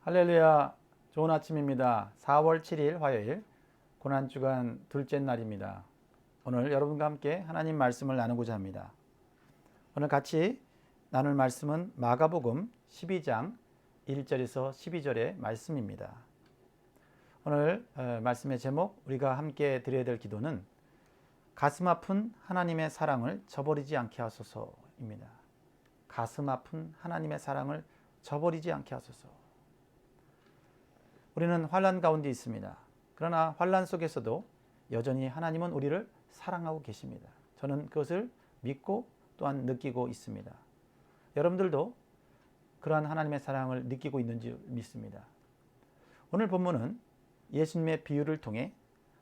할렐루야, 좋은 아침입니다. 4월 7일 화요일 고난주간 둘째 날입니다. 오늘 여러분과 함께 하나님 말씀을 나누고자 합니다. 오늘 같이 나눌 말씀은 마가복음 12장 1절에서 12절의 말씀입니다. 오늘 말씀의 제목, 우리가 함께 드려야 될 기도는 가슴 아픈 하나님의 사랑을 저버리지 않게 하소서입니다. 가슴 아픈 하나님의 사랑을 저버리지 않게 하소서. 우리는 환난 가운데 있습니다. 그러나 환난 속에서도 여전히 하나님은 우리를 사랑하고 계십니다. 저는 그것을 믿고 또한 느끼고 있습니다. 여러분들도 그러한 하나님의 사랑을 느끼고 있는지 믿습니다. 오늘 본문은 예수님의 비유를 통해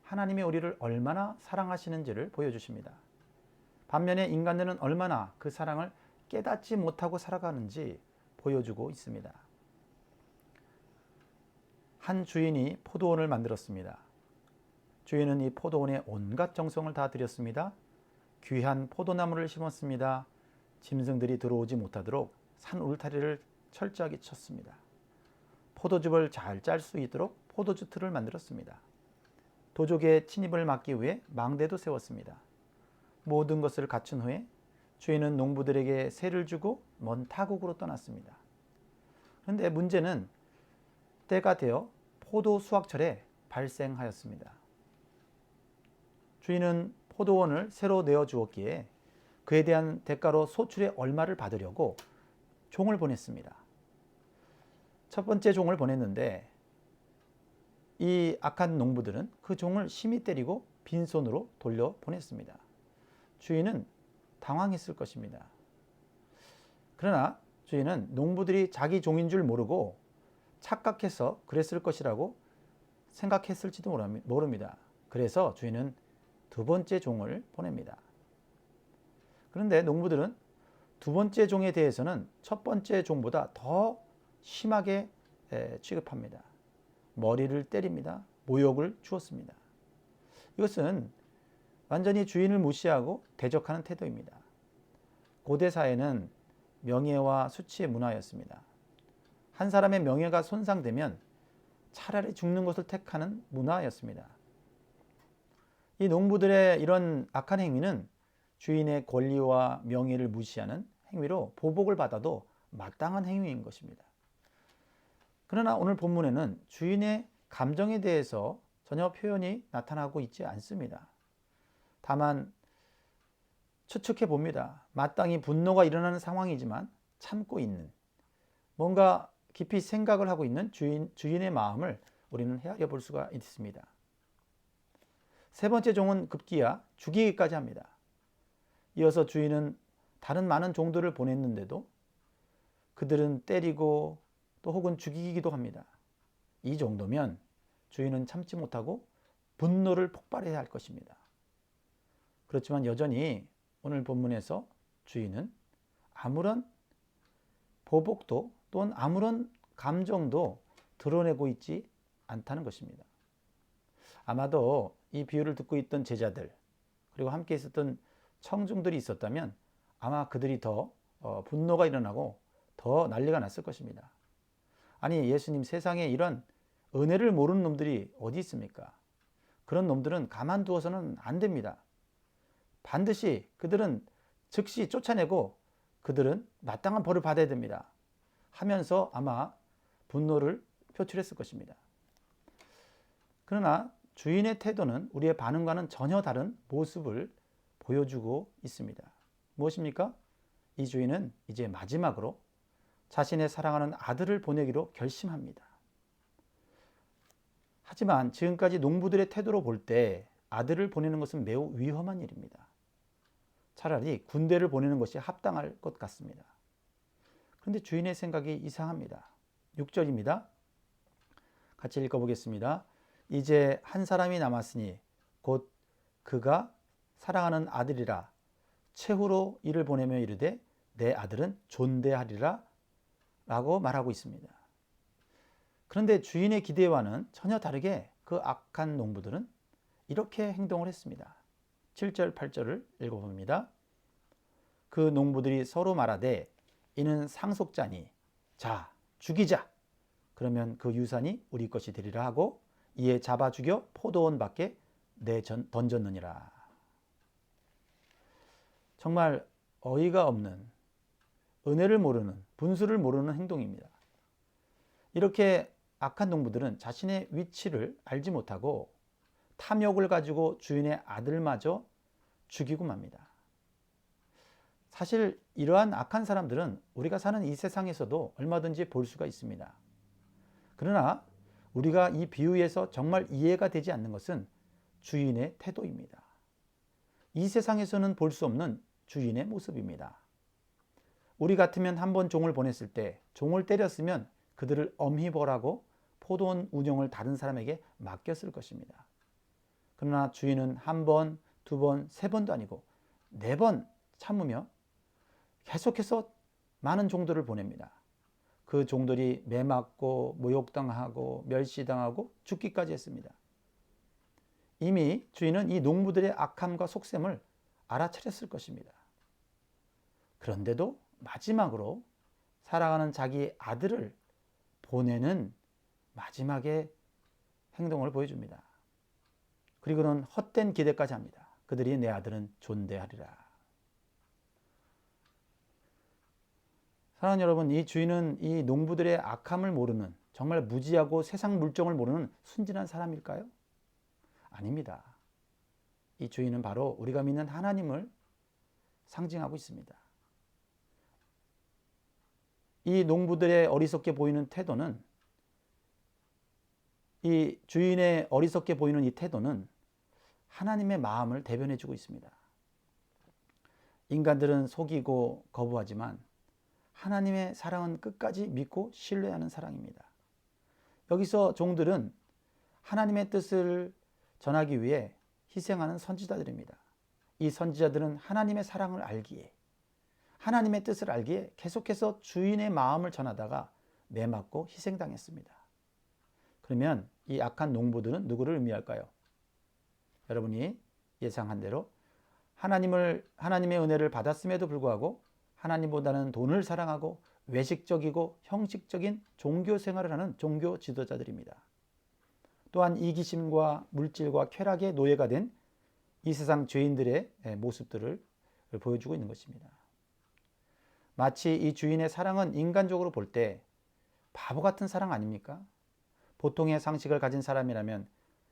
하나님이 우리를 얼마나 사랑하시는지를 보여주십니다. 반면에 인간들은 얼마나 그 사랑을 깨닫지 못하고 살아가는지 보여주고 있습니다. 한 주인이 포도원을 만들었습니다. 주인은 이 포도원에 온갖 정성을 다 들였습니다. 귀한 포도나무를 심었습니다. 짐승들이 들어오지 못하도록 산 울타리를 철저하게 쳤습니다. 포도즙을 잘 짤 수 있도록 포도주 틀을 만들었습니다. 도적의 침입을 막기 위해 망대도 세웠습니다. 모든 것을 갖춘 후에 주인은 농부들에게 세를 주고 먼 타국으로 떠났습니다. 그런데 문제는 때가 되어 포도 수확철에 발생하였습니다. 주인은 포도원을 새로 내어 주었기에 그에 대한 대가로 소출의 얼마를 받으려고 종을 보냈습니다. 첫 번째 종을 보냈는데 이 악한 농부들은 그 종을 심히 때리고 빈손으로 돌려 보냈습니다. 주인은 당황했을 것입니다. 그러나 주인은 농부들이 자기 종인 줄 모르고 착각해서 그랬을 것이라고 생각했을지도 모릅니다. 그래서 주인은 두 번째 종을 보냅니다. 그런데 농부들은 두 번째 종에 대해서는 첫 번째 종보다 더 심하게 취급합니다. 머리를 때립니다. 모욕을 주었습니다. 이것은 완전히 주인을 무시하고 대적하는 태도입니다. 고대 사회는 명예와 수치의 문화였습니다. 한 사람의 명예가 손상되면 차라리 죽는 것을 택하는 문화였습니다. 이 농부들의 이런 악한 행위는 주인의 권리와 명예를 무시하는 행위로 보복을 받아도 마땅한 행위인 것입니다. 그러나 오늘 본문에는 주인의 감정에 대해서 전혀 표현이 나타나고 있지 않습니다. 다만 추측해 봅니다. 마땅히 분노가 일어나는 상황이지만 참고 있는, 뭔가 깊이 생각을 하고 있는 주인의 마음을 우리는 헤아려 볼 수가 있습니다. 세 번째 종은 급기야 죽이기까지 합니다. 이어서 주인은 다른 많은 종들을 보냈는데도 그들은 때리고 또 혹은 죽이기도 합니다. 이 정도면 주인은 참지 못하고 분노를 폭발해야 할 것입니다. 그렇지만 여전히 오늘 본문에서 주인은 아무런 보복도 또는 아무런 감정도 드러내고 있지 않다는 것입니다. 아마도 이 비유를 듣고 있던 제자들 그리고 함께 있었던 청중들이 있었다면 아마 그들이 더 분노가 일어나고 더 난리가 났을 것입니다. 아니, 예수님, 세상에 이런 은혜를 모르는 놈들이 어디 있습니까? 그런 놈들은 가만두어서는 안 됩니다. 반드시 그들은 즉시 쫓아내고 그들은 마땅한 벌을 받아야 됩니다. 하면서 아마 분노를 표출했을 것입니다. 그러나 주인의 태도는 우리의 반응과는 전혀 다른 모습을 보여주고 있습니다. 무엇입니까? 이 주인은 이제 마지막으로 자신의 사랑하는 아들을 보내기로 결심합니다. 하지만 지금까지 농부들의 태도로 볼 때 아들을 보내는 것은 매우 위험한 일입니다. 차라리 군대를 보내는 것이 합당할 것 같습니다. 그런데 주인의 생각이 이상합니다. 6절입니다. 같이 읽어보겠습니다. 이제 한 사람이 남았으니 곧 그가 사랑하는 아들이라 최후로 이를 보내며 이르되 내 아들은 존대하리라 라고 말하고 있습니다. 그런데 주인의 기대와는 전혀 다르게 그 악한 농부들은 이렇게 행동을 했습니다. 7절 8절을 읽어봅니다. 그 농부들이 서로 말하되 이는 상속자니 자 죽이자. 그러면 그 유산이 우리 것이 되리라 하고 이에 잡아 죽여 포도원 밖에 던졌느니라. 정말 어이가 없는, 은혜를 모르는, 분수를 모르는 행동입니다. 이렇게 악한 농부들은 자신의 위치를 알지 못하고 탐욕을 가지고 주인의 아들마저 죽이고 맙니다. 사실 이러한 악한 사람들은 우리가 사는 이 세상에서도 얼마든지 볼 수가 있습니다. 그러나 우리가 이 비유에서 정말 이해가 되지 않는 것은 주인의 태도입니다. 이 세상에서는 볼 수 없는 주인의 모습입니다. 우리 같으면 한 번 종을 보냈을 때 종을 때렸으면 그들을 엄히 벌하고 포도원 운영을 다른 사람에게 맡겼을 것입니다. 그러나 주인은 한 번, 두 번, 세 번도 아니고 4번 참으며 계속해서 많은 종들을 보냅니다. 그 종들이 매맞고 모욕당하고 멸시당하고 죽기까지 했습니다. 이미 주인은 이 농부들의 악함과 속셈을 알아차렸을 것입니다. 그런데도 마지막으로 사랑하는 자기 아들을 보내는 마지막의 행동을 보여줍니다. 그리고는 헛된 기대까지 합니다. 그들이 내 아들은 존대하리라. 사랑하는 여러분, 이 주인은 이 농부들의 악함을 모르는, 정말 무지하고 세상 물정을 모르는 순진한 사람일까요? 아닙니다. 이 주인은 바로 우리가 믿는 하나님을 상징하고 있습니다. 이 농부들의 어리석게 보이는 태도는, 이 주인의 어리석게 보이는 이 태도는 하나님의 마음을 대변해주고 있습니다. 인간들은 속이고 거부하지만 하나님의 사랑은 끝까지 믿고 신뢰하는 사랑입니다. 여기서 종들은 하나님의 뜻을 전하기 위해 희생하는 선지자들입니다. 이 선지자들은 하나님의 사랑을 알기에, 하나님의 뜻을 알기에 계속해서 주인의 마음을 전하다가 매맞고 희생당했습니다. 그러면 이 악한 농부들은 누구를 의미할까요? 여러분이 예상한 대로 하나님의 은혜를 받았음에도 불구하고 하나님보다는 돈을 사랑하고 외식적이고 형식적인 종교 생활을 하는 종교 지도자들입니다. 또한 이기심과 물질과 쾌락의 노예가 된 이 세상 죄인들의 모습들을 보여주고 있는 것입니다. 마치 이 주인의 사랑은 인간적으로 볼 때 바보 같은 사랑 아닙니까? 보통의 상식을 가진 사람이라면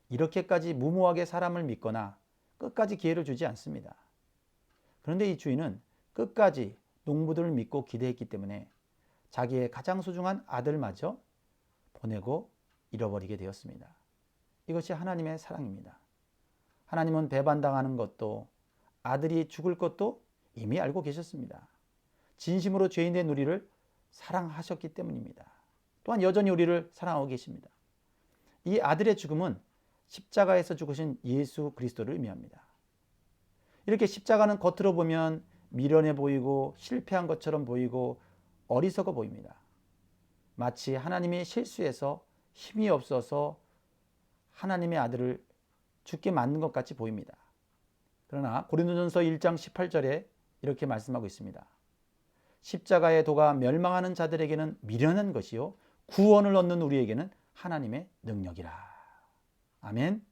이렇게까지 무모하게 사람을 믿거나 끝까지 기회를 주지 않습니다. 그런데 이 주인은 끝까지 농부들을 믿고 기대했기 때문에 자기의 가장 소중한 아들마저 보내고 잃어버리게 되었습니다. 이것이 하나님의 사랑입니다. 하나님은 배반당하는 것도 아들이 죽을 것도 이미 알고 계셨습니다. 진심으로 죄인된 우리를 사랑하셨기 때문입니다. 또한 여전히 우리를 사랑하고 계십니다. 이 아들의 죽음은 십자가에서 죽으신 예수 그리스도를 의미합니다. 이렇게 십자가는 겉으로 보면 미련해 보이고 실패한 것처럼 보이고 어리석어 보입니다. 마치 하나님이 실수해서 힘이 없어서 하나님의 아들을 죽게 만든 것 같이 보입니다. 그러나 고린도전서 1장 18절에 이렇게 말씀하고 있습니다. 십자가의 도가 멸망하는 자들에게는 미련한 것이요 구원을 얻는 우리에게는 하나님의 능력이라. 아멘.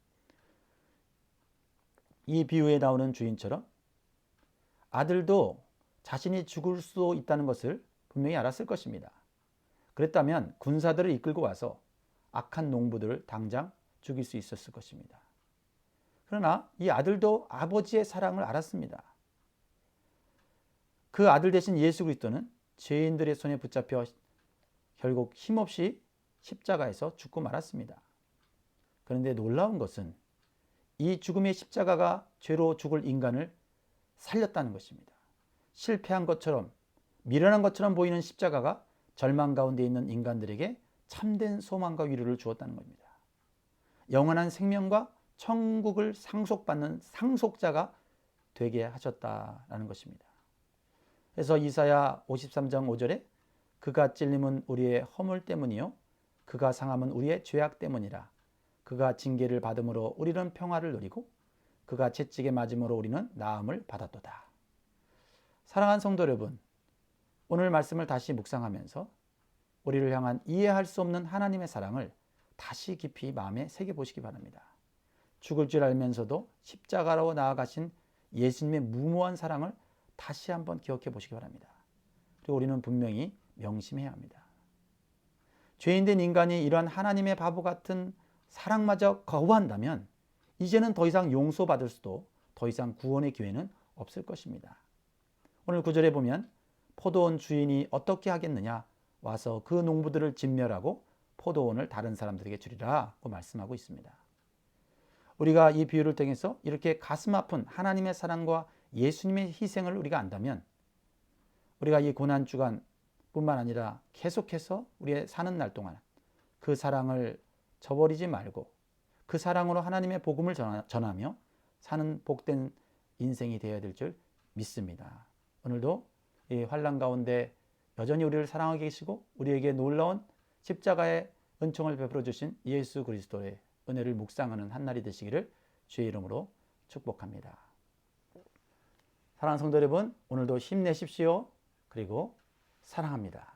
이 비유에 나오는 주인처럼 아들도 자신이 죽을 수 있다는 것을 분명히 알았을 것입니다. 그랬다면 군사들을 이끌고 와서 악한 농부들을 당장 죽일 수 있었을 것입니다. 그러나 이 아들도 아버지의 사랑을 알았습니다. 그 아들 대신 예수 그리스도는 죄인들의 손에 붙잡혀 결국 힘없이 십자가에서 죽고 말았습니다. 그런데 놀라운 것은 이 죽음의 십자가가 죄로 죽을 인간을 살렸다는 것입니다. 실패한 것처럼 미련한 것처럼 보이는 십자가가 절망 가운데 있는 인간들에게 참된 소망과 위로를 주었다는 겁니다. 영원한 생명과 천국을 상속받는 상속자가 되게 하셨다라는 것입니다. 그래서 이사야 53장 5절에 그가 찔림은 우리의 허물 때문이요 그가 상함은 우리의 죄악 때문이라. 그가 징계를 받음으로 우리는 평화를 누리고 그가 채찍에 맞음으로 우리는 나음을 받았도다. 사랑하는 성도 여러분, 오늘 말씀을 다시 묵상하면서 우리를 향한 이해할 수 없는 하나님의 사랑을 다시 깊이 마음에 새겨보시기 바랍니다. 죽을 줄 알면서도 십자가로 나아가신 예수님의 무모한 사랑을 다시 한번 기억해 보시기 바랍니다. 그리고 우리는 분명히 명심해야 합니다. 죄인된 인간이 이러한 하나님의 바보 같은 사랑마저 거부한다면 이제는 더 이상 용서받을 수도 더 이상 구원의 기회는 없을 것입니다. 오늘 9절에 보면 포도원 주인이 어떻게 하겠느냐, 와서 그 농부들을 진멸하고 포도원을 다른 사람들에게 주리라고 말씀하고 있습니다. 우리가 이 비유를 통해서 이렇게 가슴 아픈 하나님의 사랑과 예수님의 희생을 우리가 안다면 우리가 이 고난주간 뿐만 아니라 계속해서 우리의 사는 날 동안 그 사랑을 저버리지 말고 그 사랑으로 하나님의 복음을 전하며 사는 복된 인생이 되어야 될 줄 믿습니다. 오늘도 이 환난 가운데 여전히 우리를 사랑하고 계시고 우리에게 놀라운 십자가의 은총을 베풀어 주신 예수 그리스도의 은혜를 묵상하는 한날이 되시기를 주의 이름으로 축복합니다. 사랑하는 성도 여러분, 오늘도 힘내십시오. 그리고 사랑합니다.